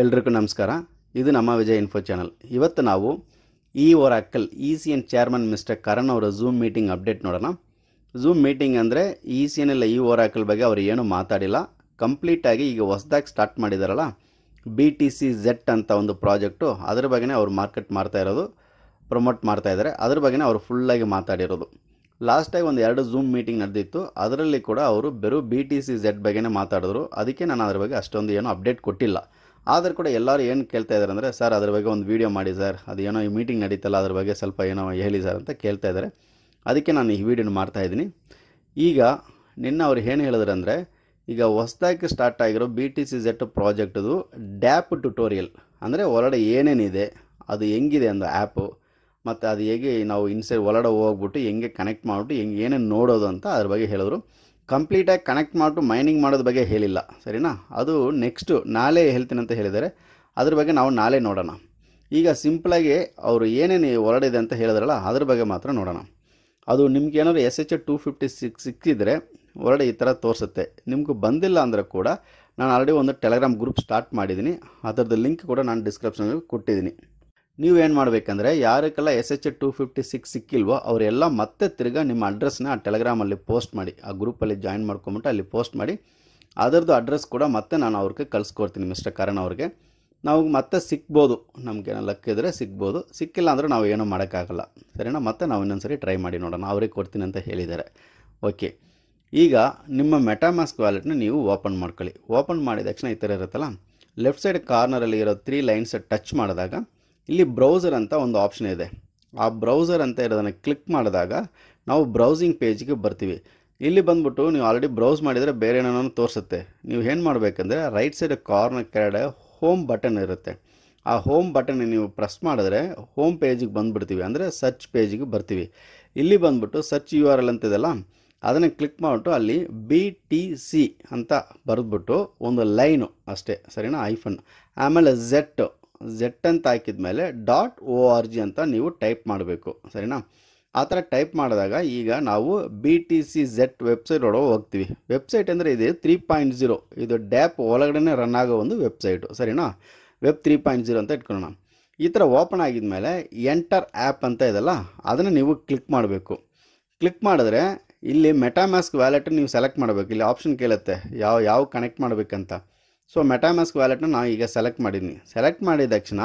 ಎಲ್ರಿಗೂ ನಮಸ್ಕಾರ. ಇದು ನಮ್ಮ ವಿಜಯ್ ಇನ್ಫೋ ಚಾನಲ್. ಇವತ್ತು ನಾವು ಈ Oracle ECN chairman mister Karan ಅವರ ಝೂಮ್ ಮೀಟಿಂಗ್ ಅಪ್ಡೇಟ್ ನೋಡೋಣ. ಝೂಮ್ ಮೀಟಿಂಗ್ ಅಂದರೆ ECN ಇಲ್ಲ ಈ ಒರಾಕಲ್ ಬಗ್ಗೆ ಅವರು ಏನು ಮಾತಾಡಿಲ್ಲ. ಕಂಪ್ಲೀಟಾಗಿ ಈಗ ಹೊಸದಾಗಿ ಸ್ಟಾರ್ಟ್ ಮಾಡಿದಾರಲ್ಲ Btc-Z ಅಂತ ಒಂದು ಪ್ರಾಜೆಕ್ಟು, ಅದರ ಬಗ್ಗೆನೇ ಅವರು ಮಾರ್ಕೆಟ್ ಮಾಡ್ತಾ ಇರೋದು, ಪ್ರಮೋಟ್ ಮಾಡ್ತಾ ಇದ್ದಾರೆ. ಅದ್ರ ಬಗ್ಗೆನೇ ಅವರು ಫುಲ್ಲಾಗಿ ಮಾತಾಡಿರೋದು. ಲಾಸ್ಟಾಗಿ ಒಂದು 2 ಝೂಮ್ ಮೀಟಿಂಗ್ ನಡೆದಿತ್ತು, ಅದರಲ್ಲಿ ಕೂಡ ಅವರು ಬರೀ Btc-Z ಬಗ್ಗೆನೇ ಮಾತಾಡಿದ್ರು. ಅದಕ್ಕೆ ನಾನು ಅದ್ರ ಬಗ್ಗೆ ಅಷ್ಟೊಂದು ಏನೂ ಅಪ್ಡೇಟ್ ಕೊಟ್ಟಿಲ್ಲ. ಆದರೂ ಕೂಡ ಎಲ್ಲರೂ ಏನು ಕೇಳ್ತಾ ಇದ್ದಾರೆ ಅಂದರೆ, ಸರ್ ಅದ್ರ ಬಗ್ಗೆ ಒಂದು ವೀಡಿಯೋ ಮಾಡಿ ಸರ್, ಅದು ಏನೋ ಈ ಮೀಟಿಂಗ್ ನಡೀತಲ್ಲ ಅದ್ರ ಬಗ್ಗೆ ಸ್ವಲ್ಪ ಏನೋ ಹೇಳಿ ಸರ್ ಅಂತ ಕೇಳ್ತಾ ಇದ್ದಾರೆ. ಅದಕ್ಕೆ ನಾನು ಈ ವಿಡಿಯೋನ ಮಾಡ್ತಾಯಿದ್ದೀನಿ. ಈಗ ನಿನ್ನೆ ಅವ್ರು ಏನು ಹೇಳಿದ್ರು ಅಂದರೆ, ಈಗ ಹೊಸದಾಗಿ ಸ್ಟಾರ್ಟ್ ಆಗಿರೋ Btc-Z ಪ್ರಾಜೆಕ್ಟದು ಡ್ಯಾಪ್ ಟ್ಯುಟೋರಿಯಲ್ ಅಂದರೆ ಒಳಗಡೆ ಏನೇನಿದೆ, ಅದು ಹೆಂಗಿದೆ ಅಂದ ಆ್ಯಪು, ಮತ್ತು ಅದು ಹೇಗೆ ನಾವು ಇನ್ಸೈಡ್ ಒಳಗಡೆ ಹೋಗ್ಬಿಟ್ಟು ಹೆಂಗೆ ಕನೆಕ್ಟ್ ಮಾಡಿಬಿಟ್ಟು ಹೆಂಗೆ ಏನೇನು ನೋಡೋದು ಅಂತ ಅದ್ರ ಬಗ್ಗೆ ಹೇಳಿದ್ರು. ಕಂಪ್ಲೀಟಾಗಿ ಕನೆಕ್ಟ್ ಮಾಡಿಬಿಟ್ಟು ಮೈನಿಂಗ್ ಮಾಡೋದ್ರ ಬಗ್ಗೆ ಹೇಳಿಲ್ಲ, ಸರಿನಾ? ಅದು ನೆಕ್ಸ್ಟು ನಾಳೆ ಹೇಳ್ತೀನಿ ಅಂತ ಹೇಳಿದ್ದಾರೆ. ಅದ್ರ ಬಗ್ಗೆ ನಾವು ನಾಳೆ ನೋಡೋಣ. ಈಗ ಸಿಂಪಲಾಗಿ ಅವರು ಏನೇನು ಹೊರಡಿದೆ ಅಂತ ಹೇಳಿದ್ರಲ್ಲ ಅದ್ರ ಬಗ್ಗೆ ಮಾತ್ರ ನೋಡೋಣ. ಅದು ನಿಮ್ಗೆ ಏನಾದ್ರು SH256 ಸಿಕ್ಕಿದ್ರೆ ಹೊರಡೆ ಈ ಥರ ತೋರಿಸುತ್ತೆ. ನಿಮ್ಗೆ ಬಂದಿಲ್ಲ ಅಂದರೆ ಕೂಡ ನಾನು ಆಲ್ರೆಡಿ ಒಂದು ಟೆಲಿಗ್ರಾಮ್ ಗ್ರೂಪ್ ಸ್ಟಾರ್ಟ್ ಮಾಡಿದ್ದೀನಿ, ಅದರದ್ದು ಲಿಂಕ್ ಕೂಡ ನಾನು ಡಿಸ್ಕ್ರಿಪ್ಷನಲ್ಲಿ ಕೊಟ್ಟಿದ್ದೀನಿ. ನೀವೇನು ಮಾಡಬೇಕಂದ್ರೆ, ಯಾರಕ್ಕೆಲ್ಲ SH256 ಸಿಕ್ಕಿಲ್ವೋ ಅವರೆಲ್ಲ ಮತ್ತೆ ತಿರ್ಗಾ ನಿಮ್ಮ ಅಡ್ರೆಸ್ನ ಆ ಟೆಲಿಗ್ರಾಮಲ್ಲಿ ಪೋಸ್ಟ್ ಮಾಡಿ, ಆ ಗ್ರೂಪಲ್ಲಿ ಜಾಯಿನ್ ಮಾಡ್ಕೊಂಬಿಟ್ಟು ಅಲ್ಲಿ ಪೋಸ್ಟ್ ಮಾಡಿ. ಅದರದ್ದು ಅಡ್ರೆಸ್ ಕೂಡ ಮತ್ತೆ ನಾನು ಅವ್ರಿಗೆ ಕಳಿಸ್ಕೊಡ್ತೀನಿ, ಮಿಸ್ಟರ್ ಕರಣ್ ಅವ್ರಿಗೆ. ನಾವು ಮತ್ತೆ ಸಿಗ್ಬೋದು, ನಮಗೇನೋ ಲಕ್ ಇದ್ದರೆ ಸಿಗ್ಬೋದು, ಸಿಕ್ಕಿಲ್ಲ ಅಂದರೆ ನಾವು ಏನೂ ಮಾಡೋಕ್ಕಾಗಲ್ಲ, ಸರಿನಾ? ಮತ್ತೆ ನಾವು ಇನ್ನೊಂದ್ಸರಿ ಟ್ರೈ ಮಾಡಿ ನೋಡೋಣ. ಅವ್ರಿಗೆ ಕೊಡ್ತೀನಿ ಅಂತ ಹೇಳಿದ್ದಾರೆ. ಓಕೆ, ಈಗ ನಿಮ್ಮ ಮೆಟಾಮಾಸ್ಕ್ ವ್ಯಾಲೆಟ್ನ ನೀವು ಓಪನ್ ಮಾಡ್ಕೊಳ್ಳಿ. ಓಪನ್ ಮಾಡಿದ ತಕ್ಷಣ ಈ ಥರ ಇರುತ್ತಲ್ಲ, ಲೆಫ್ಟ್ ಸೈಡ್ ಕಾರ್ನರಲ್ಲಿ ಇರೋ 3 ಲೈನ್ಸ್ ಟಚ್ ಮಾಡಿದಾಗ ಇಲ್ಲಿ ಬ್ರೌಸರ್ ಅಂತ ಒಂದು ಆಪ್ಷನ್ ಇದೆ. ಆ ಬ್ರೌಸರ್ ಅಂತ ಇರೋದನ್ನು ಕ್ಲಿಕ್ ಮಾಡಿದಾಗ ನಾವು ಬ್ರೌಸಿಂಗ್ ಪೇಜ್ಗೆ ಬರ್ತೀವಿ. ಇಲ್ಲಿ ಬಂದ್ಬಿಟ್ಟು ನೀವು ಆಲ್ರೆಡಿ ಬ್ರೌಸ್ ಮಾಡಿದರೆ ಬೇರೆ ಏನೋ ತೋರಿಸುತ್ತೆ. ನೀವು ಏನು ಮಾಡಬೇಕಂದ್ರೆ, ರೈಟ್ ಸೈಡ್ ಕಾರ್ನರ್ ಕೆಳಗಡೆ ಹೋಮ್ ಬಟನ್ ಇರುತ್ತೆ. ಆ ಹೋಮ್ ಬಟನ್ ನೀವು ಪ್ರೆಸ್ ಮಾಡಿದ್ರೆ ಹೋಮ್ ಪೇಜಿಗೆ ಬಂದುಬಿಡ್ತೀವಿ, ಅಂದರೆ ಸರ್ಚ್ ಪೇಜಿಗೆ ಬರ್ತೀವಿ. ಇಲ್ಲಿ ಬಂದ್ಬಿಟ್ಟು ಸರ್ಚ್ URL ಅಂತಿದೆಲ್ಲ ಅದನ್ನು ಕ್ಲಿಕ್ ಮಾಡಿಬಿಟ್ಟು ಅಲ್ಲಿ BTC ಅಂತ ಬರೆದ್ಬಿಟ್ಟು ಒಂದು ಲೈನು ಅಷ್ಟೇ, ಸರಿನಾ? ಐಫನ್ ಆಮೇಲೆ Z ಅಂತ ಹಾಕಿದ ಮೇಲೆ .org ಅಂತ ನೀವು ಟೈಪ್ ಮಾಡಬೇಕು, ಸರಿನಾ? ಆ ಥರ ಟೈಪ್ ಮಾಡಿದಾಗ ಈಗ ನಾವು Btc-Z ವೆಬ್ಸೈಟ್ ಒಳಗೆ ಹೋಗ್ತೀವಿ. ವೆಬ್ಸೈಟ್ ಅಂದರೆ ಇದು 3.0, ಇದು ಡ್ಯಾಪ್ ಒಳಗಡೆ ರನ್ ಆಗೋ ಒಂದು ವೆಬ್ಸೈಟು, ಸರಿನಾ? ವೆಬ್ 3.0 ಅಂತ ಇಟ್ಕೊಳ್ಳೋಣ. ಈ ಥರ ಓಪನ್ ಆಗಿದ ಮೇಲೆ ಎಂಟರ್ ಆ್ಯಪ್ ಅಂತ ಇದೆಲ್ಲ ಅದನ್ನು ನೀವು ಕ್ಲಿಕ್ ಮಾಡಬೇಕು. ಕ್ಲಿಕ್ ಮಾಡಿದ್ರೆ ಇಲ್ಲಿ ಮೆಟಾಮಾಸ್ಕ್ ವ್ಯಾಲೆಟ್ ನೀವು ಸೆಲೆಕ್ಟ್ ಮಾಡಬೇಕು. ಇಲ್ಲಿ ಆಪ್ಷನ್ ಕೇಳುತ್ತೆ ಯಾವ ಕನೆಕ್ಟ್ ಮಾಡಬೇಕಂತ. ಸೊ ಮೆಟಾಮಾಸ್ಕ್ ವ್ಯಾಲೆಟ್ನ ನಾವು ಈಗ ಸೆಲೆಕ್ಟ್ ಮಾಡಿದ್ದೀನಿ. ಸೆಲೆಕ್ಟ್ ಮಾಡಿದ ತಕ್ಷಣ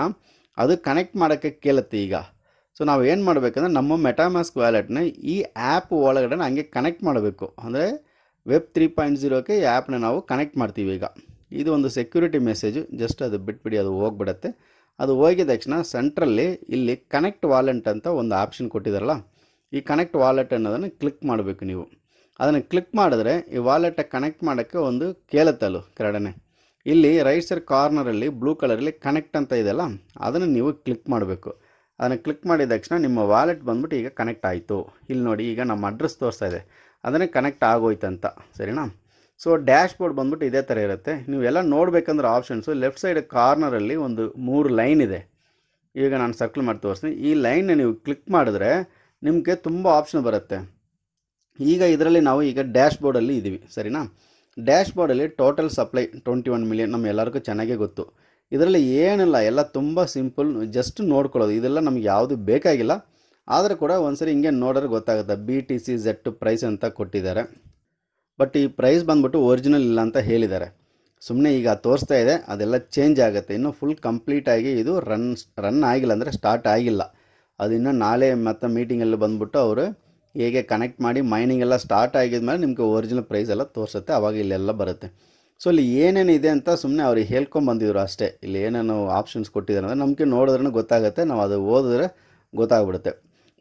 ಅದು ಕನೆಕ್ಟ್ ಮಾಡೋಕ್ಕೆ ಕೇಳುತ್ತೆ ಈಗ. ಸೊ ನಾವು ಏನು ಮಾಡಬೇಕಂದ್ರೆ, ನಮ್ಮ ಮೆಟಾಮಾಸ್ಕ್ ವ್ಯಾಲೆಟ್ನ ಈ ಆ್ಯಪ್ ಒಳಗಡೆ ಹಂಗೆ ಕನೆಕ್ಟ್ ಮಾಡಬೇಕು. ಅಂದರೆ ವೆಬ್ 3.0ಕ್ಕೆ ಈ ಆ್ಯಪ್ನ ನಾವು ಕನೆಕ್ಟ್ ಮಾಡ್ತೀವಿ. ಈಗ ಇದು ಒಂದು ಸೆಕ್ಯೂರಿಟಿ ಮೆಸೇಜು, ಜಸ್ಟ್ ಅದು ಬಿಟ್ಬಿಡಿ, ಅದು ಹೋಗ್ಬಿಡತ್ತೆ. ಅದು ಹೋಗಿದ ತಕ್ಷಣ ಸೆಂಟ್ರಲ್ಲಿ ಇಲ್ಲಿ ಕನೆಕ್ಟ್ ವಾಲೆಟ್ ಅಂತ ಒಂದು ಆಪ್ಷನ್ ಕೊಟ್ಟಿದ್ದಾರಲ್ಲ, ಈ ಕನೆಕ್ಟ್ ವಾಲೆಟ್ ಅನ್ನೋದನ್ನು ಕ್ಲಿಕ್ ಮಾಡಬೇಕು ನೀವು. ಅದನ್ನು ಕ್ಲಿಕ್ ಮಾಡಿದ್ರೆ ಈ ವಾಲೆಟ್ ಕನೆಕ್ಟ್ ಮಾಡೋಕ್ಕೆ ಒಂದು ಕೇಳುತ್ತಲ್ಲ ಕೆಳಗಡೆ. ಇಲ್ಲಿ ರೈಟ್ ಸೈಡ್ ಕಾರ್ನರಲ್ಲಿ ಬ್ಲೂ ಕಲರಲ್ಲಿ ಕನೆಕ್ಟ್ ಅಂತ ಇದೆಯಲ್ಲ ಅದನ್ನು ನೀವು ಕ್ಲಿಕ್ ಮಾಡಬೇಕು. ಅದನ್ನು ಕ್ಲಿಕ್ ಮಾಡಿದ ತಕ್ಷಣ ನಿಮ್ಮ ವಾಲೆಟ್ ಬಂದ್ಬಿಟ್ಟು ಈಗ ಕನೆಕ್ಟ್ ಆಯಿತು. ಇಲ್ಲಿ ನೋಡಿ, ಈಗ ನಮ್ಮ ಅಡ್ರೆಸ್ ತೋರಿಸ್ತಾ ಇದೆ, ಅದನ್ನೇ ಕನೆಕ್ಟ್ ಆಗೋಯ್ತಂತ, ಸರಿನಾ? ಸೊ ಡ್ಯಾಶ್ ಬೋರ್ಡ್ ಬಂದ್ಬಿಟ್ಟು ಇದೇ ಥರ ಇರುತ್ತೆ. ನೀವೆಲ್ಲ ನೋಡಬೇಕಂದ್ರೆ ಆಪ್ಷನ್ಸು ಲೆಫ್ಟ್ ಸೈಡ್ ಕಾರ್ನರಲ್ಲಿ ಒಂದು 3 ಲೈನ್ ಇದೆ. ಈಗ ನಾನು ಸರ್ಕಲ್ ಮಾಡಿ ತೋರಿಸ್ತೀನಿ. ಈ ಲೈನ್ನ ನೀವು ಕ್ಲಿಕ್ ಮಾಡಿದ್ರೆ ನಿಮಗೆ ತುಂಬ ಆಪ್ಷನ್ ಬರುತ್ತೆ. ಈಗ ಇದರಲ್ಲಿ ನಾವು ಈಗ ಡ್ಯಾಶ್ ಬೋರ್ಡಲ್ಲಿ ಇದ್ದೀವಿ, ಸರಿನಾ? ಡ್ಯಾಶ್ ಬೋರ್ಡಲ್ಲಿ ಟೋಟಲ್ ಸಪ್ಲೈ 21 ಮಿಲಿಯನ್ ನಮ್ಮ ಎಲ್ಲರಿಗೂ ಚೆನ್ನಾಗೇ ಗೊತ್ತು. ಇದರಲ್ಲಿ ಏನಿಲ್ಲ, ಎಲ್ಲ ತುಂಬ ಸಿಂಪಲ್, ಜಸ್ಟ್ ನೋಡ್ಕೊಳ್ಳೋದು. ಇದೆಲ್ಲ ನಮ್ಗೆ ಯಾವುದು ಬೇಕಾಗಿಲ್ಲ. ಆದರೆ ಕೂಡ ಒಂದ್ಸರಿ ಹಿಂಗೆ ನೋಡಿದ್ರೆ ಗೊತ್ತಾಗುತ್ತೆ. Btc-Z ಪ್ರೈಸ್ ಅಂತ ಕೊಟ್ಟಿದ್ದಾರೆ, ಬಟ್ ಈ ಪ್ರೈಸ್ ಬಂದ್ಬಿಟ್ಟು ಒರಿಜಿನಲ್ ಇಲ್ಲ ಅಂತ ಹೇಳಿದ್ದಾರೆ. ಸುಮ್ಮನೆ ಈಗ ತೋರಿಸ್ತಾ ಇದೆ, ಅದೆಲ್ಲ ಚೇಂಜ್ ಆಗುತ್ತೆ. ಇನ್ನೂ ಫುಲ್ ಕಂಪ್ಲೀಟಾಗಿ ಇದು ರನ್ ಆಗಿಲ್ಲ, ಅಂದರೆ ಸ್ಟಾರ್ಟ್ ಆಗಿಲ್ಲ. ಅದು ಇನ್ನೂ ನಾಳೆ ಮತ್ತು ಮೀಟಿಂಗಲ್ಲಿ ಬಂದ್ಬಿಟ್ಟು ಅವರು ಹೇಗೆ ಕನೆಕ್ಟ್ ಮಾಡಿ ಮೈನಿಂಗ್ ಎಲ್ಲ ಸ್ಟಾರ್ಟ್ ಆಗಿದ್ಮೇಲೆ ನಿಮಗೆ ಒರಿಜಿನಲ್ ಪ್ರೈಸ್ ಎಲ್ಲ ತೋರಿಸುತ್ತೆ, ಆವಾಗ ಇಲ್ಲೆಲ್ಲ ಬರುತ್ತೆ. ಸೊ ಇಲ್ಲಿ ಏನೇನಿದೆ ಅಂತ ಸುಮ್ಮನೆ ಅವ್ರಿಗೆ ಹೇಳ್ಕೊಂಬಂದಿದ್ರು ಅಷ್ಟೇ. ಇಲ್ಲಿ ಏನೇನು ಆಪ್ಷನ್ಸ್ ಕೊಟ್ಟಿದ್ದಾರೆ ಅಂದರೆ ನಮಗೆ ನೋಡಿದ್ರೂ ಗೊತ್ತಾಗುತ್ತೆ, ನಾವು ಅದು ಓದಿದ್ರೆ ಗೊತ್ತಾಗ್ಬಿಡುತ್ತೆ.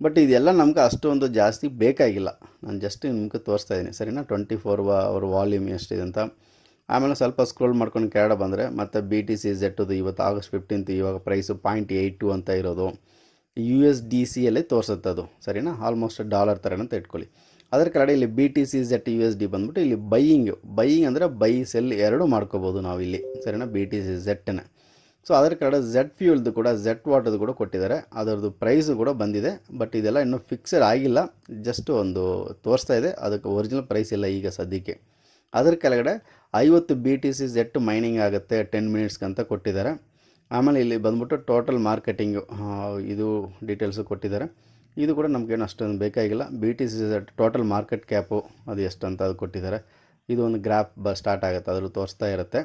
ಬಟ್ ಇದೆಲ್ಲ ನಮ್ಗೆ ಅಷ್ಟೊಂದು ಜಾಸ್ತಿ ಬೇಕಾಗಿಲ್ಲ. ನಾನು ಜಸ್ಟ್ ನಿಮ್ಗೆ ತೋರಿಸ್ತಾ ಇದ್ದೀನಿ, ಸರಿನಾ? 24 ಅವರ್ ವಾಲ್ಯೂಮ್ ಎಷ್ಟಿದೆ ಅಂತ. ಆಮೇಲೆ ಸ್ವಲ್ಪ ಸ್ಕ್ರೋಲ್ ಮಾಡ್ಕೊಂಡು ಕೆಳಗಡೆ ಬಂದರೆ ಮತ್ತು Btc-Z ಇವತ್ತು August 15 ಇವಾಗ ಪ್ರೈಸು 0.82 ಅಂತ ಇರೋದು USDCಯಲ್ಲಿ ತೋರಿಸುತ್ತೆ ಅದು, ಸರಿನಾ? ಆಲ್ಮೋಸ್ಟ್ $1 ಥರ ಅಂತ ಇಟ್ಕೊಳ್ಳಿ. ಅದರ ಕೆಳಗಡೆ ಇಲ್ಲಿ Btc-Z USD ಬಂದ್ಬಿಟ್ಟು ಇಲ್ಲಿ ಬೈಯಿಂಗ್ ಅಂದರೆ ಬೈ ಸೆಲ್ ಎರಡೂ ಮಾಡ್ಕೋಬೋದು ನಾವು ಇಲ್ಲಿ, ಸರಿನಾ? Btc-Z. ಸೊ ಅದರ ಕೆಳಗಡೆ Z ಫ್ಯೂಲ್ದು ಕೂಡ Z ವಾಟರ್ದು ಕೂಡ ಕೊಟ್ಟಿದ್ದಾರೆ, ಅದರದ್ದು ಪ್ರೈಸು ಕೂಡ ಬಂದಿದೆ. ಬಟ್ ಇದೆಲ್ಲ ಇನ್ನೂ ಫಿಕ್ಸೆಡ್ ಆಗಿಲ್ಲ, ಜಸ್ಟ್ ಒಂದು ತೋರಿಸ್ತಾ ಇದೆ, ಅದಕ್ಕೆ ಒರಿಜಿನಲ್ ಪ್ರೈಸ್ ಇಲ್ಲ ಈಗ ಸದ್ಯಕ್ಕೆ. ಅದರ ಕೆಳಗಡೆ 50 Btc-Z ಮೈನಿಂಗ್ ಆಗುತ್ತೆ 10 ಮಿನಿಟ್ಸ್ಗೆ ಅಂತ ಕೊಟ್ಟಿದ್ದಾರೆ. ಆಮೇಲೆ ಇಲ್ಲಿ ಬಂದ್ಬಿಟ್ಟು ಟೋಟಲ್ ಮಾರ್ಕೆಟಿಂಗು ಇದು ಡೀಟೇಲ್ಸು ಕೊಟ್ಟಿದ್ದಾರೆ. ಇದು ಕೂಡ ನಮಗೇನು ಅಷ್ಟೊಂದು ಬೇಕಾಗಿಲ್ಲ. Btc-Z ಟೋಟಲ್ ಮಾರ್ಕೆಟ್ ಕ್ಯಾಪು ಅದು ಎಷ್ಟು ಅಂತ ಅದು ಕೊಟ್ಟಿದ್ದಾರೆ. ಇದು ಒಂದು ಗ್ರಾಫ್ ಸ್ಟಾರ್ಟ್ ಆಗುತ್ತೆ, ಅದ್ರ ತೋರಿಸ್ತಾ ಇರುತ್ತೆ.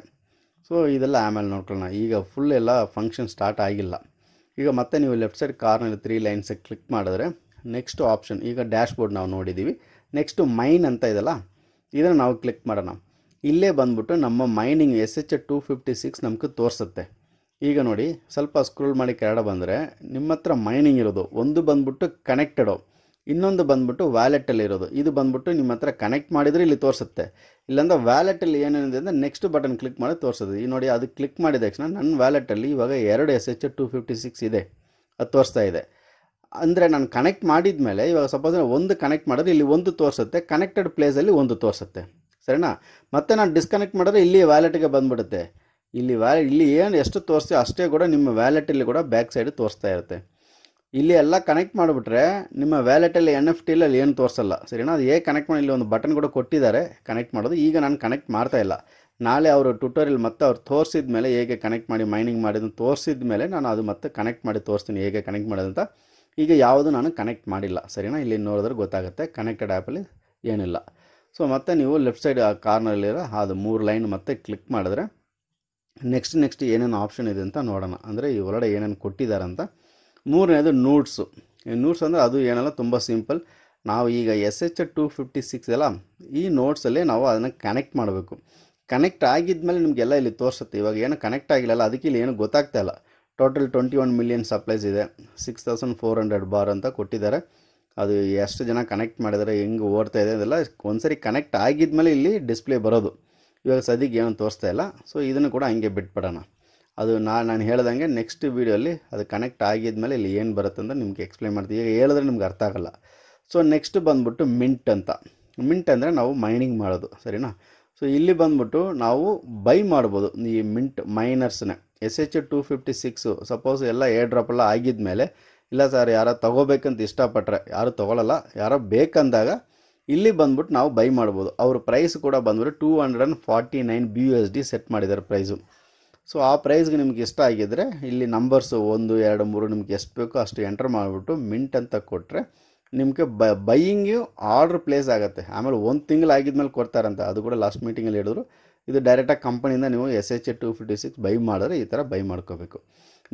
ಸೊ ಇದೆಲ್ಲ ಆಮೇಲೆ ನೋಡ್ಕೊಳ್ಳೋಣ. ಈಗ ಫುಲ್ ಎಲ್ಲ ಫಂಕ್ಷನ್ ಸ್ಟಾರ್ಟ್ ಆಗಿಲ್ಲ. ಈಗ ಮತ್ತೆ ನೀವು ಲೆಫ್ಟ್ ಸೈಡ್ ಕಾರ್ನಲ್ಲಿ 3 ಲೈನ್ಸ್ ಕ್ಲಿಕ್ ಮಾಡಿದ್ರೆ ನೆಕ್ಸ್ಟ್ ಆಪ್ಷನ್, ಈಗ ಡ್ಯಾಶ್ ಬೋರ್ಡ್ ನಾವು ನೋಡಿದ್ದೀವಿ. ನೆಕ್ಸ್ಟು ಮೈನ್ ಅಂತ ಇದೆಲ್ಲ, ಇದನ್ನು ನಾವು ಕ್ಲಿಕ್ ಮಾಡೋಣ. ಇಲ್ಲೇ ಬಂದ್ಬಿಟ್ಟು ನಮ್ಮ ಮೈನಿಂಗ್ SH256 ನಮಗೆ ತೋರಿಸುತ್ತೆ. ಈಗ ನೋಡಿ ಸ್ವಲ್ಪ ಸ್ಕ್ರೋಲ್ ಮಾಡಿ ಕೆಳಗಡೆ ಬಂದರೆ ನಿಮ್ಮ ಹತ್ರ ಮೈನಿಂಗ್ ಇರೋದು ಒಂದು ಬಂದ್ಬಿಟ್ಟು ಕನೆಕ್ಟೆಡು, ಇನ್ನೊಂದು ಬಂದ್ಬಿಟ್ಟು ವ್ಯಾಲೆಟಲ್ಲಿ ಇರೋದು. ಇದು ಬಂದ್ಬಿಟ್ಟು ನಿಮ್ಮ ಹತ್ರ ಕನೆಕ್ಟ್ ಮಾಡಿದರೆ ಇಲ್ಲಿ ತೋರಿಸುತ್ತೆ. ಇಲ್ಲಾಂದ್ರೆ ವ್ಯಾಲೆಟಲ್ಲಿ ಏನೇನಿದೆ ಅಂದರೆ ನೆಕ್ಸ್ಟ್ ಬಟನ್ ಕ್ಲಿಕ್ ಮಾಡಿ ತೋರಿಸುತ್ತೆ. ಈ ನೋಡಿ ಅದು ಕ್ಲಿಕ್ ಮಾಡಿದ ತಕ್ಷಣ ನನ್ನ ವ್ಯಾಲೆಟಲ್ಲಿ ಇವಾಗ 2 SH256 ಇದೆ, ಅದು ತೋರಿಸ್ತಾ ಇದೆ. ಅಂದರೆ ನಾನು ಕನೆಕ್ಟ್ ಮಾಡಿದ ಮೇಲೆ ಇವಾಗ ಸಪೋಸ್ ಒಂದು ಕನೆಕ್ಟ್ ಮಾಡಿದ್ರೆ ಇಲ್ಲಿ ಒಂದು ತೋರಿಸುತ್ತೆ, ಕನೆಕ್ಟೆಡ್ ಪ್ಲೇಸಲ್ಲಿ ಒಂದು ತೋರಿಸುತ್ತೆ, ಸರಿನಾ? ಮತ್ತೆ ನಾನು ಡಿಸ್ಕನೆಕ್ಟ್ ಮಾಡಿದ್ರೆ ಇಲ್ಲಿ ವ್ಯಾಲೆಟ್ಗೆ ಬಂದ್ಬಿಡುತ್ತೆ. ಇಲ್ಲಿ ಏನು ಎಷ್ಟು ತೋರಿಸ್ತೀವಿ ಅಷ್ಟೇ ಕೂಡ ನಿಮ್ಮ ವ್ಯಾಲೆಟಲ್ಲಿ ಕೂಡ ಬ್ಯಾಕ್ ಸೈಡ್ ತೋರಿಸ್ತಾ ಇರುತ್ತೆ. ಇಲ್ಲಿ ಎಲ್ಲ ಕನೆಕ್ಟ್ ಮಾಡಿಬಿಟ್ರೆ ನಿಮ್ಮ ವ್ಯಾಲೆಟಲ್ಲಿ NFT ಅಲ್ಲಿ ಏನು ತೋರಿಸಲ್ಲ, ಸರಿನಾ? ಅದು ಹೇಗೆ ಕನೆಕ್ಟ್ ಮಾಡಿ ಇಲ್ಲಿ ಒಂದು ಬಟನ್ ಕೂಡ ಕೊಟ್ಟಿದ್ದಾರೆ ಕನೆಕ್ಟ್ ಮಾಡೋದು. ಈಗ ನಾನು ಕನೆಕ್ಟ್ ಮಾಡ್ತಾ ಇಲ್ಲ. ನಾಳೆ ಅವರು ಟ್ಯುಟೋರಿಯಲ್ ಮತ್ತೆ ಅವ್ರು ತೋರಿಸಿದ ಮೇಲೆ ಹೇಗೆ ಕನೆಕ್ಟ್ ಮಾಡಿ ಮೈನಿಂಗ್ ಮಾಡಿದ್ದು ತೋರಿಸಿದ ಮೇಲೆ ನಾನು ಅದು ಮತ್ತೆ ಕನೆಕ್ಟ್ ಮಾಡಿ ತೋರಿಸ್ತೀನಿ ಹೇಗೆ ಕನೆಕ್ಟ್ ಮಾಡೋದಂತ. ಈಗ ಯಾವುದು ನಾನು ಕನೆಕ್ಟ್ ಮಾಡಿಲ್ಲ, ಸರಿನಾ? ಇಲ್ಲಿ ನೋಡಿದ್ರೆ ಗೊತ್ತಾಗುತ್ತೆ ಕನೆಕ್ಟೆಡ್ ಆ್ಯಪಲ್ಲಿ ಏನಿಲ್ಲ. ಸೊ ಮತ್ತೆ ನೀವು ಲೆಫ್ಟ್ ಸೈಡ್ ಕಾರ್ನಲ್ಲಿರೋ ಅದು 3 ಲೈನ್ ಮತ್ತೆ ಕ್ಲಿಕ್ ಮಾಡಿದ್ರೆ ನೆಕ್ಸ್ಟ್ ಏನೇನು ಆಪ್ಷನ್ ಇದೆ ಅಂತ ನೋಡೋಣ. ಅಂದರೆ ಈ ಒಳಗಡೆ ಏನೇನು ಕೊಟ್ಟಿದ್ದಾರೆ ಅಂತ. ಮೂರನೇದು ನೋಟ್ಸು. ನೋಟ್ಸ್ ಅಂದರೆ ಅದು ಏನಲ್ಲ, ತುಂಬ ಸಿಂಪಲ್. ನಾವು ಈಗ SH256 ಅಲ್ಲ, ಈ ನೋಟ್ಸಲ್ಲೇ ನಾವು ಅದನ್ನು ಕನೆಕ್ಟ್ ಮಾಡಬೇಕು. ಕನೆಕ್ಟ್ ಆಗಿದ್ಮೇಲೆ ನಿಮಗೆಲ್ಲ ಇಲ್ಲಿ ತೋರಿಸುತ್ತೆ. ಇವಾಗ ಏನು ಕನೆಕ್ಟ್ ಆಗಿಲ್ಲಲ್ಲ, ಅದಕ್ಕೆ ಇಲ್ಲಿ ಏನು ಗೊತ್ತಾಗ್ತಾ ಇಲ್ಲ. ಟೋಟಲ್ 21 ಮಿಲಿಯನ್ ಸಪ್ಲೈಸ್ ಇದೆ, 6400 ಬಾರ್ ಅಂತ ಕೊಟ್ಟಿದ್ದಾರೆ. ಅದು ಎಷ್ಟು ಜನ ಕನೆಕ್ಟ್ ಮಾಡಿದ್ದಾರೆ, ಹೆಂಗೆ ಓಡ್ತಾ ಇದೆ ಅದೆಲ್ಲ ಒಂದ್ಸರಿ ಕನೆಕ್ಟ್ ಆಗಿದ್ಮೇಲೆ ಇಲ್ಲಿ ಡಿಸ್ಪ್ಲೇ ಬರೋದು. ಇವಾಗ ಸದ್ಯಕ್ಕೆ ಏನು ತೋರಿಸ್ತಾ ಇಲ್ಲ. ಸೊ ಇದನ್ನು ಕೂಡ ಹಂಗೆ ಬಿಟ್ಬಿಡೋಣ. ಅದು ನಾನು ಹೇಳ್ದಂಗೆ ನೆಕ್ಸ್ಟ್ ವೀಡಿಯೋಲ್ಲಿ ಅದು ಕನೆಕ್ಟ್ ಆಗಿದ್ಮೇಲೆ ಇಲ್ಲಿ ಏನು ಬರುತ್ತೆ ಅಂತ ನಿಮ್ಗೆ ಎಕ್ಸ್ಪ್ಲೈನ್ ಮಾಡ್ತೀವಿ. ಈಗ ಹೇಳಿದ್ರೆ ನಿಮ್ಗೆ ಅರ್ಥ ಆಗಲ್ಲ. ಸೊ ನೆಕ್ಸ್ಟ್ ಬಂದ್ಬಿಟ್ಟು ಮಿಂಟ್ ಅಂತ. ಮಿಂಟ್ ಅಂದರೆ ನಾವು ಮೈನಿಂಗ್ ಮಾಡೋದು, ಸರಿನಾ? ಸೊ ಇಲ್ಲಿ ಬಂದ್ಬಿಟ್ಟು ನಾವು ಬೈ ಮಾಡ್ಬೋದು ಈ ಮಿಂಟ್ ಮೈನರ್ಸ್ನ. SH256 ಸಪೋಸ್ ಎಲ್ಲ ಏರ್ ಡ್ರಾಪ್ ಎಲ್ಲ ಆಗಿದ್ಮೇಲೆ, ಇಲ್ಲ ಸರ್ ಯಾರೋ ತೊಗೋಬೇಕಂತ ಇಷ್ಟಪಟ್ಟರೆ, ಯಾರು ತೊಗೊಳ್ಳಲ್ಲ, ಯಾರೋ ಬೇಕಂದಾಗ ಇಲ್ಲಿ ಬಂದ್ಬಿಟ್ಟು ನಾವು ಬೈ ಮಾಡ್ಬೋದು. ಅವ್ರ ಪ್ರೈಸ್ ಕೂಡ ಬಂದ್ಬಿಟ್ಟು 249 BUSD ಸೆಟ್ ಮಾಡಿದ್ದಾರೆ ಪ್ರೈಸು. ಸೊ ಆ ಪ್ರೈಸ್ಗೆ ನಿಮ್ಗೆ ಇಷ್ಟ ಆಗಿದ್ದರೆ ಇಲ್ಲಿ ನಂಬರ್ಸು 1 2 3 ನಿಮ್ಗೆ ಎಷ್ಟು ಬೇಕೋ ಅಷ್ಟು ಎಂಟರ್ ಮಾಡಿಬಿಟ್ಟು ಮಿಂಟ್ ಅಂತ ಕೊಟ್ಟರೆ ನಿಮಗೆ ಬೈಯಿಂಗು ಆರ್ಡ್ರ್ ಪ್ಲೇಸ್ ಆಗುತ್ತೆ. ಆಮೇಲೆ 1 ತಿಂಗಳು ಆಗಿದ್ಮೇಲೆ ಕೊಡ್ತಾರಂತ, ಅದು ಕೂಡ ಲಾಸ್ಟ್ ಮೀಟಿಂಗಲ್ಲಿ ಹೇಳಿದ್ರು. ಇದು ಡೈರೆಕ್ಟಾಗಿ ಕಂಪನಿಯಿಂದ ನೀವು SH256 ಬೈ ಮಾಡಿದ್ರೆ ಈ ಥರ ಬೈ ಮಾಡ್ಕೋಬೇಕು.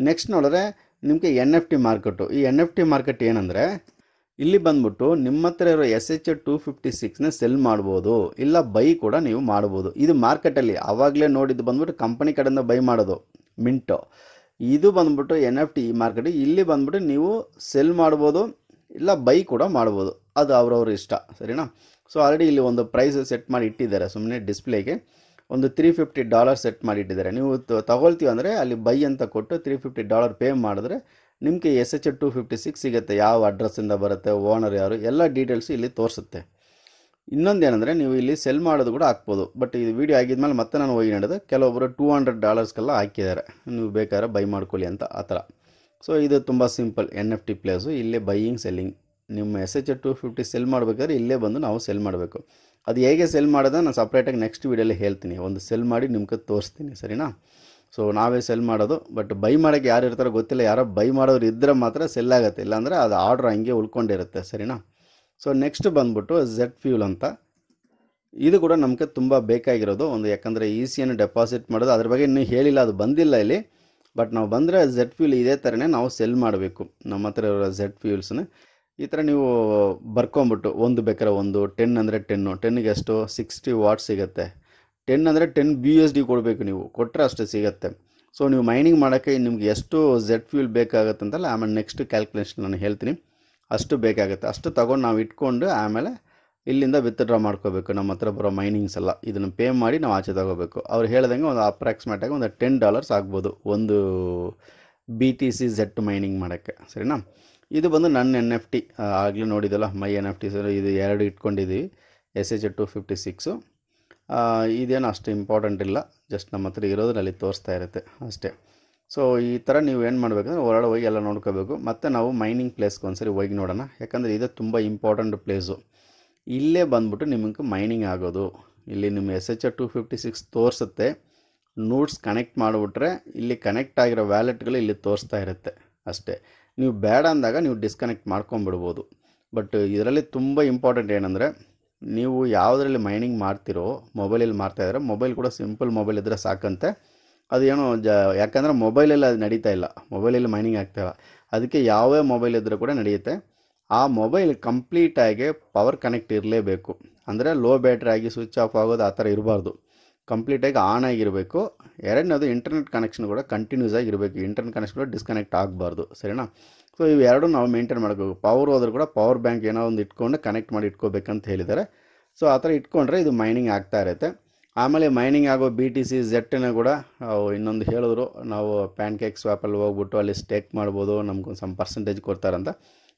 ನೆಕ್ಸ್ಟ್ ನೋಡಿದ್ರೆ ನಿಮಗೆ NFT ಮಾರ್ಕೆಟು. ಈ NFT ಮಾರ್ಕೆಟ್ ಏನಂದರೆ ಇಲ್ಲಿ ಬಂದ್ಬಿಟ್ಟು ನಿಮ್ಮ ಹತ್ರ ಇರೋ SH256ನ ಸೆಲ್ ಮಾಡ್ಬೋದು, ಇಲ್ಲ ಬೈ ಕೂಡ ನೀವು ಮಾಡ್ಬೋದು. ಇದು ಮಾರ್ಕೆಟಲ್ಲಿ ಆವಾಗಲೇ ನೋಡಿದ್ದು ಬಂದ್ಬಿಟ್ಟು ಕಂಪನಿ ಕಡೆಯಿಂದ ಬೈ ಮಾಡೋದು ಮಿಂಟು. ಇದು ಬಂದ್ಬಿಟ್ಟು NFT ಮಾರ್ಕೆಟ್. ಇಲ್ಲಿ ಬಂದ್ಬಿಟ್ಟು ನೀವು ಸೆಲ್ ಮಾಡ್ಬೋದು, ಇಲ್ಲ ಬೈ ಕೂಡ ಮಾಡ್ಬೋದು, ಅದು ಅವ್ರವ್ರ ಇಷ್ಟ, ಸರಿನಾ? ಸೊ ಆಲ್ರೆಡಿ ಇಲ್ಲಿ ಒಂದು ಪ್ರೈಸ್ ಸೆಟ್ ಮಾಡಿ ಇಟ್ಟಿದ್ದಾರೆ, ಸುಮ್ಮನೆ ಡಿಸ್ಪ್ಲೇಗೆ ಒಂದು $350 ಸೆಟ್ ಮಾಡಿ ಇಟ್ಟಿದ್ದಾರೆ. ನೀವು ತಗೊಳ್ತೀವಿ ಅಂದರೆ ಅಲ್ಲಿ ಬೈ ಅಂತ ಕೊಟ್ಟು $350 ಪೇ ಮಾಡಿದ್ರೆ ನಿಮಗೆ SH256 ಸಿಗುತ್ತೆ. ಯಾವ ಅಡ್ರೆಸ್ಸಿಂದ ಬರುತ್ತೆ, ಓನರ್ ಯಾರು, ಎಲ್ಲ ಡೀಟೇಲ್ಸು ಇಲ್ಲಿ ತೋರಿಸುತ್ತೆ. ಇನ್ನೊಂದೇನೆಂದರೆ ನೀವು ಇಲ್ಲಿ ಸೆಲ್ ಮಾಡೋದು ಕೂಡ ಹಾಕ್ಬೋದು. ಬಟ್ ಇದು ವೀಡಿಯೋ ಆಗಿದ್ಮೇಲೆ ಮತ್ತೆ ನಾನು ಹೋಗಿ ನೋಡಿದೆ, ಕೆಲವೊಬ್ಬರು $200 ಹಾಕಿದ್ದಾರೆ, ನೀವು ಬೇಕಾದ್ರೆ ಬೈ ಮಾಡ್ಕೊಳ್ಳಿ ಅಂತ, ಆ ಥರ. ಸೊ ಇದು ತುಂಬ ಸಿಂಪಲ್ NFT ಪ್ಲೇಸು. ಇಲ್ಲೇ ಬೈಯಿಂಗ್ ಸೆಲ್ಲಿಂಗ್. ನಿಮ್ಮ SH250 ಸೆಲ್ ಮಾಡಬೇಕಾದ್ರೆ ಇಲ್ಲೇ ಬಂದು ನಾವು ಸೆಲ್ ಮಾಡಬೇಕು. ಅದು ಹೇಗೆ ಸೆಲ್ ಮಾಡೋದು ನಾನು ಸಪ್ರೇಟಾಗಿ ನೆಕ್ಸ್ಟ್ ವೀಡಿಯೋಲಿ ಹೇಳ್ತೀನಿ. ಒಂದು ಸೆಲ್ ಮಾಡಿ ನಿಮ್ಗೆ ತೋರಿಸ್ತೀನಿ, ಸರಿನಾ? ಸೊ ನಾವೇ ಸೆಲ್ ಮಾಡೋದು. ಬಟ್ ಬೈ ಮಾಡೋಕ್ಕೆ ಯಾರು ಇರ್ತಾರೋ ಗೊತ್ತಿಲ್ಲ, ಯಾರೋ ಬೈ ಮಾಡೋರು ಇದ್ದರೆ ಮಾತ್ರ ಸೆಲ್ ಆಗುತ್ತೆ, ಇಲ್ಲಾಂದರೆ ಅದು ಆರ್ಡ್ರ್ ಹಂಗೆ ಉಳ್ಕೊಂಡಿರುತ್ತೆ, ಸರಿನಾ? ಸೊ ನೆಕ್ಸ್ಟ್ ಬಂದ್ಬಿಟ್ಟು Z ಫ್ಯೂಲ್ ಅಂತ. ಇದು ಕೂಡ ನಮಗೆ ತುಂಬ ಬೇಕಾಗಿರೋದು ಒಂದು, ಯಾಕಂದರೆ ECN ಡೆಪಾಸಿಟ್ ಮಾಡೋದು ಅದ್ರ ಬಗ್ಗೆ ಇನ್ನೂ ಹೇಳಿಲ್ಲ, ಅದು ಬಂದಿಲ್ಲ ಇಲ್ಲಿ. ಬಟ್ ನಾವು ಬಂದರೆ Z ಫ್ಯೂಲ್ ಇದೇ ಥರನೇ ನಾವು ಸೆಲ್ ಮಾಡಬೇಕು. ನಮ್ಮ ಹತ್ರ ಇರೋ Z ಫ್ಯೂಲ್ಸ್ನ ಈ ಥರ ನೀವು ಬರ್ಕೊಂಬಿಟ್ಟು ಒಂದು ಬೇಕಾದ್ರೆ ಒಂದು 10 ಅಂದರೆ 10ಗೆ ಎಷ್ಟು 60 ವಾಟ್ ಸಿಗುತ್ತೆ. 10 ಅಂದರೆ 10 BUSD ಕೊಡಬೇಕು, ನೀವು ಕೊಟ್ಟರೆ ಅಷ್ಟು ಸಿಗುತ್ತೆ. ಸೊ ನೀವು ಮೈನಿಂಗ್ ಮಾಡೋಕ್ಕೆ ನಿಮ್ಗೆ ಎಷ್ಟು Z ಫ್ಯೂಲ್ ಬೇಕಾಗುತ್ತೆ ಅಂತಲ್ಲ, ಆಮೇಲೆ ನೆಕ್ಸ್ಟ್ ಕ್ಯಾಲ್ಕುಲೇಷನ್ ನಾನು ಹೇಳ್ತೀನಿ. ಅಷ್ಟು ಬೇಕಾಗುತ್ತೆ. ಅಷ್ಟು ತೊಗೊಂಡು ನಾವು ಇಟ್ಕೊಂಡು ಆಮೇಲೆ ಇಲ್ಲಿಂದ ವಿತ್ಡ್ರಾ ಮಾಡ್ಕೋಬೇಕು. ನಮ್ಮ ಹತ್ರ ಬರೋ ಮೈನಿಂಗ್ಸ್ ಎಲ್ಲ ಇದನ್ನು ಪೇ ಮಾಡಿ ನಾವು ಆಚೆ ತಗೋಬೇಕು. ಅವ್ರು ಹೇಳ್ದಂಗೆ ಒಂದು ಅಪ್ರಾಕ್ಸಿಮೇಟಾಗಿ ಒಂದು $10 ಆಗ್ಬೋದು ಒಂದು BTC-Z ಮೈನಿಂಗ್ ಮಾಡೋಕ್ಕೆ, ಸರಿನಾ? ಇದು ಬಂದು ನನ್ನ NFT ಆಗಲೇ ನೋಡಿದಲ್ಲ, ಮೈ NFT ಸರ್. ಇದು 2 ಇಟ್ಕೊಂಡಿದ್ದೀವಿ SH256. ಇದೇನು ಅಷ್ಟು ಇಂಪಾರ್ಟೆಂಟ್ ಇಲ್ಲ, ಜಸ್ಟ್ ನಮ್ಮ ಹತ್ರ ಇರೋದ್ರಲ್ಲಿ ತೋರಿಸ್ತಾ ಇರುತ್ತೆ ಅಷ್ಟೇ. ಸೊ ಈ ಥರ ನೀವು ಏನು ಮಾಡಬೇಕಂದ್ರೆ ಹೊರಗಡೆ ಹೋಗಿ ಎಲ್ಲ ನೋಡ್ಕೋಬೇಕು. ಮತ್ತು ನಾವು ಮೈನಿಂಗ್ ಪ್ಲೇಸ್ಗೆ ಒಂದ್ಸರಿ ಹೋಗಿ ನೋಡೋಣ, ಯಾಕಂದರೆ ಇದು ತುಂಬ ಇಂಪಾರ್ಟೆಂಟ್ ಪ್ಲೇಸು. ಇಲ್ಲೇ ಬಂದ್ಬಿಟ್ಟು ನಿಮಗೆ ಮೈನಿಂಗ್ ಆಗೋದು. ಇಲ್ಲಿ ನಿಮ್ಮ SH256 ತೋರಿಸುತ್ತೆ. ನೋಟ್ಸ್ ಕನೆಕ್ಟ್ ಮಾಡಿಬಿಟ್ರೆ ಇಲ್ಲಿ ಕನೆಕ್ಟ್ ಆಗಿರೋ ವ್ಯಾಲೆಟ್ಗಳು ಇಲ್ಲಿ ತೋರಿಸ್ತಾ ಇರುತ್ತೆ ಅಷ್ಟೇ. ನೀವು ಬೇಡ ಅಂದಾಗ ನೀವು ಡಿಸ್ಕನೆಕ್ಟ್ ಮಾಡ್ಕೊಂಬಿಡ್ಬೋದು. ಬಟ್ ಇದರಲ್ಲಿ ತುಂಬ ಇಂಪಾರ್ಟೆಂಟ್ ಏನಂದರೆ, ನೀವು ಯಾವುದರಲ್ಲಿ ಮೈನಿಂಗ್ ಮಾಡ್ತಿರೋ ಮೊಬೈಲಲ್ಲಿ ಮಾಡ್ತಾಯಿದ್ರೆ ಮೊಬೈಲ್ ಕೂಡ ಸಿಂಪಲ್ ಮೊಬೈಲ್ ಇದ್ದರೆ ಸಾಕಂತೆ. ಅದೇನೋ ಯಾಕಂದರೆ ಮೊಬೈಲಲ್ಲಿ ಅದು ನಡೀತಾ ಇಲ್ಲ, ಮೊಬೈಲಲ್ಲಿ ಮೈನಿಂಗ್ ಆಗ್ತಾಯಿಲ್ಲ. ಅದಕ್ಕೆ ಯಾವೇ ಮೊಬೈಲ್ ಇದ್ದರೂ ಕೂಡ ನಡೆಯುತ್ತೆ. ಆ ಮೊಬೈಲ್ ಕಂಪ್ಲೀಟಾಗಿ ಪವರ್ ಕನೆಕ್ಟ್ ಇರಲೇಬೇಕು. ಅಂದರೆ ಲೋ ಬ್ಯಾಟ್ರಿ ಆಗಿ ಸ್ವಿಚ್ ಆಫ್ ಆಗೋದು ಆ ಥರ ಇರಬಾರ್ದು, ಕಂಪ್ಲೀಟಾಗಿ ಆನ್ ಆಗಿರಬೇಕು. ಎರಡನೇದು ಇಂಟರ್ನೆಟ್ ಕನೆಕ್ಷನ್ ಕೂಡ ಕಂಟಿನ್ಯೂಸ್ ಆಗಿರಬೇಕು, ಇಂಟರ್ನೆಟ್ ಕನೆಕ್ಷನ್ ಕೂಡ ಡಿಸ್ಕನೆಕ್ಟ್ ಆಗಬಾರ್ದು, ಸರಿನಾ? ಸೊ ಇವೆರಡು ನಾವು ಮೇಂಟೈನ್ ಮಾಡಬೇಕು. ಪವರ್ ಹೋದರೂ ಕೂಡ ಪವರ್ ಬ್ಯಾಂಕ್ ಏನೋ ಒಂದು ಇಟ್ಕೊಂಡು ಕನೆಕ್ಟ್ ಮಾಡಿ ಇಟ್ಕೋಬೇಕಂತ ಹೇಳಿದ್ದಾರೆ. ಸೊ ಆ ಥರ ಇಟ್ಕೊಂಡ್ರೆ ಇದು ಮೈನಿಂಗ್ ಆಗ್ತಾ ಇರುತ್ತೆ. ಆಮೇಲೆ ಮೈನಿಂಗ್ ಆಗೋ BTC-Z ಕೂಡ ಇನ್ನೊಂದು ಹೇಳಿದ್ರು, ನಾವು ಪ್ಯಾನ್ಕೇಕ್ ಸ್ವಾಪಲ್ಲಿ ಹೋಗ್ಬಿಟ್ಟು ಅಲ್ಲಿ ಸ್ಟೇಕ್ ಮಾಡ್ಬೋದು, ನಮ್ಗೊಂದು ಸಮ್ ಪರ್ಸೆಂಟೇಜ್ ಕೊಡ್ತಾರಂತ.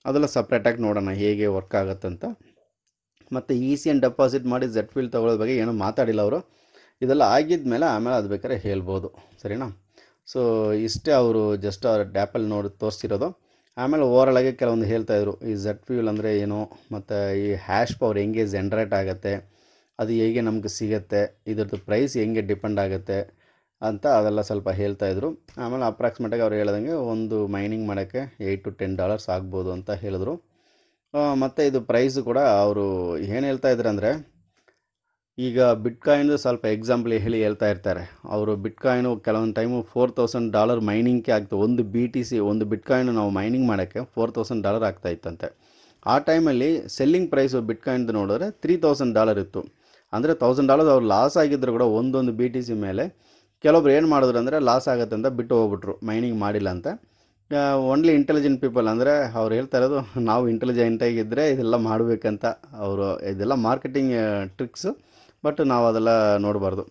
ಅದೆಲ್ಲ ಸಪ್ರೇಟಾಗಿ ನೋಡೋಣ ಹೇಗೆ ವರ್ಕ್ ಆಗುತ್ತಂತ. ಮತ್ತು ECN ಡೆಪಾಸಿಟ್ ಮಾಡಿ Z ಫೀಲ್ ತೊಗೊಳ್ಳೋದ್ರ ಬಗ್ಗೆ ಏನೂ ಮಾತಾಡಿಲ್ಲ ಅವರು. ಇದೆಲ್ಲ ಆಗಿದ್ಮೇಲೆ ಆಮೇಲೆ ಅದು ಬೇಕಾದ್ರೆ ಹೇಳ್ಬೋದು, ಸರಿನಾ? ಸೊ ಇಷ್ಟೇ ಅವರು ಜಸ್ಟ್ ಅವ್ರ ಡ್ಯಾಪಲ್ಲಿ ನೋಡಿ ತೋರಿಸಿರೋದು. ಆಮೇಲೆ ಓವರಾಲಾಗಿ ಕೆಲವೊಂದು ಹೇಳ್ತಾಯಿದ್ರು, ಈ Z ಫ್ಯೂಲ್ ಅಂದರೆ ಏನು, ಮತ್ತು ಈ ಹ್ಯಾಶ್ ಪವರ್ ಹೆಂಗೆ ಜನ್ರೇಟ್ ಆಗುತ್ತೆ, ಅದು ಹೇಗೆ ನಮ್ಗೆ ಸಿಗುತ್ತೆ, ಇದ್ರದ್ದು ಪ್ರೈಸ್ ಹೆಂಗೆ ಡಿಪೆಂಡ್ ಆಗುತ್ತೆ ಅಂತ ಅದೆಲ್ಲ ಸ್ವಲ್ಪ ಹೇಳ್ತಾಯಿದ್ರು. ಆಮೇಲೆ ಅಪ್ರಾಕ್ಸಿಮೇಟಾಗಿ ಅವ್ರು ಹೇಳ್ದಂಗೆ ಒಂದು ಮೈನಿಂಗ್ ಮಾಡೋಕ್ಕೆ $8 to $10 ಆಗ್ಬೋದು ಅಂತ ಹೇಳಿದ್ರು. ಮತ್ತು ಇದು ಪ್ರೈಸು ಕೂಡ ಅವರು ಏನು ಹೇಳ್ತಾಯಿದ್ರು ಅಂದರೆ, ಈಗ ಬಿಟ್ಕಾಯಿನ್ದು ಸ್ವಲ್ಪ ಎಕ್ಸಾಂಪಲ್ ಹೇಳ್ತಾ ಇರ್ತಾರೆ ಅವರು. ಬಿಟ್ಕಾಯಿನು ಕೆಲವೊಂದು ಟೈಮು $4,000 ಮೈನಿಂಗ್ಗೆ ಆಗ್ತದೆ. ಒಂದು BTC ಒಂದು ಬಿಟ್ಕಾಯಿನು ನಾವು ಮೈನಿಂಗ್ ಮಾಡೋಕ್ಕೆ $4,000 ಆಗ್ತಾ ಇತ್ತಂತೆ. ಆ ಟೈಮಲ್ಲಿ ಸೆಲ್ಲಿಂಗ್ ಪ್ರೈಸು ಬಿಟ್ಕಾಯಿನ್ದು ನೋಡಿದ್ರೆ $3,000 ಇತ್ತು. ಅಂದರೆ $1,000 ಅವ್ರು ಲಾಸ್ ಆಗಿದ್ರು ಕೂಡ ಒಂದೊಂದು BTC ಮೇಲೆ. ಕೆಲವೊಬ್ರು ಏನು ಮಾಡಿದ್ರು ಅಂದರೆ ಲಾಸ್ ಆಗುತ್ತೆ ಅಂತ ಬಿಟ್ಟು ಹೋಗ್ಬಿಟ್ರು, ಮೈನಿಂಗ್ ಮಾಡಿಲ್ಲ ಅಂತ. ಓನ್ಲಿ ಇಂಟೆಲಿಜೆಂಟ್ ಪೀಪಲ್, ಅಂದರೆ ಅವ್ರು ಹೇಳ್ತಾ ಇರೋದು ನಾವು ಇಂಟೆಲಿಜೆಂಟಾಗಿದ್ದರೆ ಇದೆಲ್ಲ ಮಾಡಬೇಕಂತ. ಅವರು ಇದೆಲ್ಲ ಮಾರ್ಕೆಟಿಂಗ್ ಟ್ರಿಕ್ಸು, ಬಟ್ ನಾವು ಅದೆಲ್ಲ ನೋಡಬಾರ್ದು.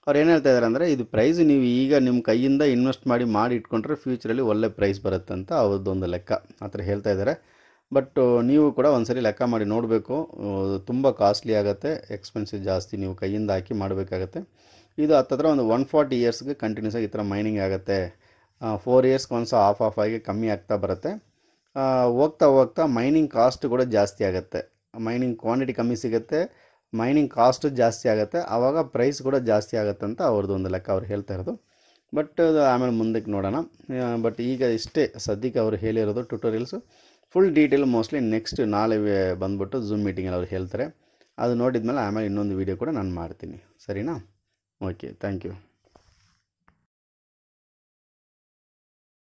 ಅವ್ರು ಏನು ಹೇಳ್ತಾ ಇದ್ದಾರೆ ಅಂದರೆ, ಇದು ಪ್ರೈಸ್ ನೀವು ಈಗ ನಿಮ್ಮ ಕೈಯಿಂದ ಇನ್ವೆಸ್ಟ್ ಮಾಡಿ ಇಟ್ಕೊಂಡ್ರೆ ಫ್ಯೂಚರಲ್ಲಿ ಒಳ್ಳೆ ಪ್ರೈಸ್ ಬರುತ್ತೆ ಅಂತ ಅವ್ರದ್ದೊಂದು ಲೆಕ್ಕ ಆ ಥರ ಹೇಳ್ತಾ ಇದ್ದಾರೆ. ಬಟ್ ನೀವು ಕೂಡ ಒಂದ್ಸರಿ ಲೆಕ್ಕ ಮಾಡಿ ನೋಡಬೇಕು. ತುಂಬ ಕಾಸ್ಟ್ಲಿ ಆಗುತ್ತೆ, ಎಕ್ಸ್ಪೆನ್ಸಿವ್ ಜಾಸ್ತಿ, ನೀವು ಕೈಯಿಂದ ಹಾಕಿ ಮಾಡಬೇಕಾಗತ್ತೆ. ಇದು ಹತ್ತಿರ ಒಂದು 140 ಇಯರ್ಸ್ಗೆ ಕಂಟಿನ್ಯೂಸ್ ಆಗಿ ಈ ಥರ ಮೈನಿಂಗ್ ಆಗುತ್ತೆ. 4 ಇಯರ್ಸ್ಗೆ ಒಂದು ಆಫ್ ಆಗಿ ಕಮ್ಮಿ ಆಗ್ತಾ ಬರುತ್ತೆ. ಹೋಗ್ತಾ ಹೋಗ್ತಾ ಮೈನಿಂಗ್ ಕಾಸ್ಟ್ ಕೂಡ ಜಾಸ್ತಿ ಆಗುತ್ತೆ. ಮೈನಿಂಗ್ ಕ್ವಾಂಟಿಟಿ ಕಮ್ಮಿ ಸಿಗುತ್ತೆ, ಮೈನಿಂಗ್ ಕಾಸ್ಟ್ ಜಾಸ್ತಿ ಆಗುತ್ತೆ, ಆವಾಗ ಪ್ರೈಸ್ ಕೂಡ ಜಾಸ್ತಿ ಆಗುತ್ತೆ ಅಂತ ಅವ್ರದ್ದು ಒಂದು ಲೆಕ್ಕ ಅವ್ರು ಹೇಳ್ತಾ ಇರೋದು. ಬಟ್ ಆಮೇಲೆ ಮುಂದಕ್ಕೆ ನೋಡೋಣ. ಬಟ್ ಈಗ ಇಷ್ಟೇ ಸದ್ಯಕ್ಕೆ ಅವರು ಹೇಳಿರೋದು ಟ್ಯುಟೋರಿಯಲ್ಸು. ಫುಲ್ ಡೀಟೇಲ್ ಮೋಸ್ಟ್ಲಿ ನೆಕ್ಸ್ಟ್ ನಾಳೆ ಬಂದುಬಿಟ್ಟು ಝೂಮ್ ಮೀಟಿಂಗಲ್ಲಿ ಅವ್ರು ಹೇಳ್ತಾರೆ. ಅದು ನೋಡಿದ್ಮೇಲೆ ಆಮೇಲೆ ಇನ್ನೊಂದು ವೀಡಿಯೋ ಕೂಡ ನಾನು ಮಾಡ್ತೀನಿ, ಸರಿನಾ? Okay, thank you.